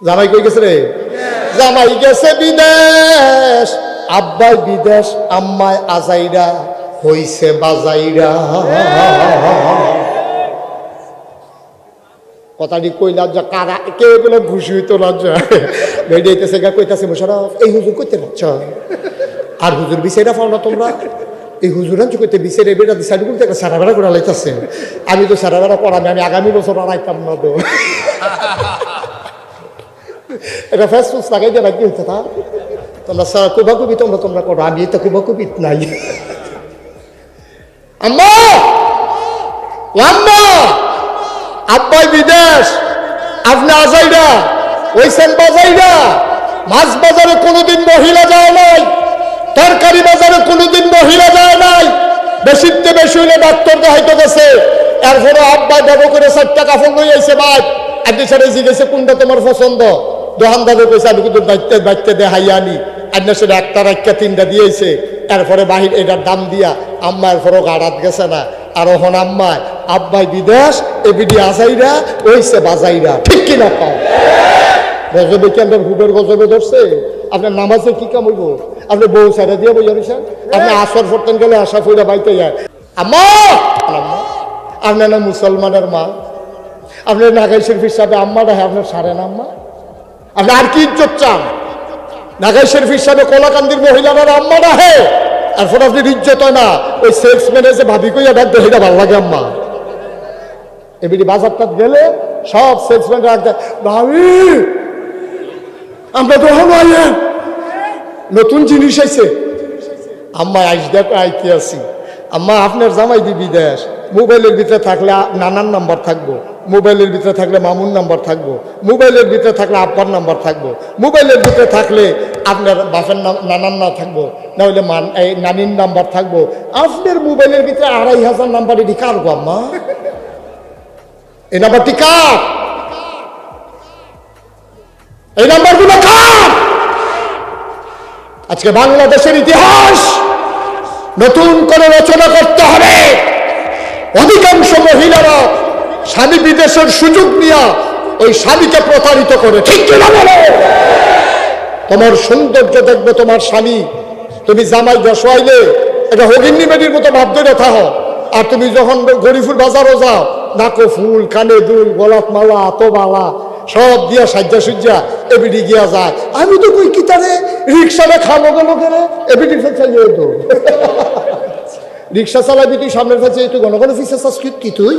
জামাই কই গেছে রে? জামাই গেছে বিদেশ, আব্বাই বিদেশ, আম্মায় আজাইরা হইছে বাজাইরা। কথাটি কইলাম যে কারা কে বলে খুশি হইতো লজ্জা বেরিয়েছে গা কইতাছে মোশারফ এই হুজুর কইতে লজ্জ আর হুজুর বিচাইরা পাও না তোমরা? এই হুজুর আনছো কইতে বিচাইরে বেটা দিশাড়ি করতে একটা সারা বেড়া করে লাইতাছে। আমি তো সারা বেড়া পড়ামি, আমি আগামী বছর আর আইতাম না তো। এটা ফেসবুক লাগাই দিয়ে বাকি হইতে তা তোমরা কুবাকুবি তোমরা করো, আমি তো কুবাকুবি নাই। আম্মা আম্মা আব্বাই বিদেশ, আপনি আজাইরা ওইসেন বাজাইরা। মাছ বাজারে কোনোদিন মহিলা যায় নাই, তরকারি বাজারে কোনোদিন মহিলা যায় নাই। বেশিতে বেশি হইলে ডাক্তার দেখাইতে গেছে, এরপরে আব্বাই ব্যবহার করে 4 টাকা ফোন লই আইছে। ভাই আপনি সাথে জিজ্ঞেসে কোনটা তোমার পছন্দ? দোকানদারে কইছে আমি কিন্তু বাইতে দেখাই আনি। আপনার সাথে একটা রাখা 3টা দিয়েছে, এরপরে বাহির এটার দাম দিয়া আম্মা এরপরও গাড়াত গেছে না। আর ওখান আম্মায় আব্বাই বিদেশ, এবিডি আজাইরা ওইসে বাজাইরা। ঠিক কিনা পাও? গজবে কি আপনার হুবের গজবে ধরছে? আপনার নামাজে কি কাম হইব? আপনি বউ সাইডা দিয়ে বই যাবেন, আপনি আসর পড়তেন গেলে আশা ফইরা বাইতে যায়। আম্মা আম্মা আপনার না মুসলমানের মা, আপনার নাগাই শরীফ হিসাবে আম্মা রাহে আপনার সারেন আম্মা। আপনি আর কি ইজ্জত চান? নাগাই শরীফ হিসাবে কলাকান্দির মহিলারা আম্মা রাহে, এরপর আপনি ইজ্জত হয় না। ওই সেলসম্যানে যে ভাবি কইয়া ডাকবে সেটা ভালো লাগে আম্মা। এমনি বাজারটা গেলে সব সেলসম্যান ডাকতে ভাবি আমরা তো নতুন জিনিস আইছে। আম্মা আইস দেখ আইতে আছি। আম্মা আপনার জামাই দি বিদেশ, মোবাইলের ভিতরে থাকলে নানার নাম্বার থাকবো, মোবাইলের ভিতরে থাকলে মামুর নাম্বার থাকবো, মোবাইলের ভিতরে থাকলে আব্বার নাম্বার থাকবো, মোবাইলের ভিতরে থাকলে আপনার বাপের নানার না থাকবো, না হলে নানির নাম্বার থাকবো। আপনার মোবাইলের ভিতরে 2500 নাম্বার, এটি কার গো আম্মা? এই নাম্বারটি কার? এই নাম্বারগুলো কার? আজকে বাংলাদেশের ইতিহাস নতুন করে রচনা করতে হবে। অধিকাংশ মহিলারা স্বামী বিদেশের সুযোগ নিয়ে ওই স্বামীকে প্রতারিত করে। ঠিক কিনা বলো? তোমার সৌন্দর্য দেখবে তোমার স্বামী, তুমি জামাই বসাইলে এটা হরিণী বেডির মতো ভাব ধরে থাকো। আর তুমি যখন গরিফুল বাজারও যাও, নাকো ফুল, কানে দুল, গলাত মালা, আতবালা সব দিয়া সাজ্জা সুজ্জা এবিডি গিয়া যায়। আমি তো কই কি তারে রিক্সাটা খাবো গেল কেন? এবিডি চাইলে তো রিক্সা চালাবি তুই, সামনের কাছে তুই ঘন ঘন ফিসে চাস কি তুই?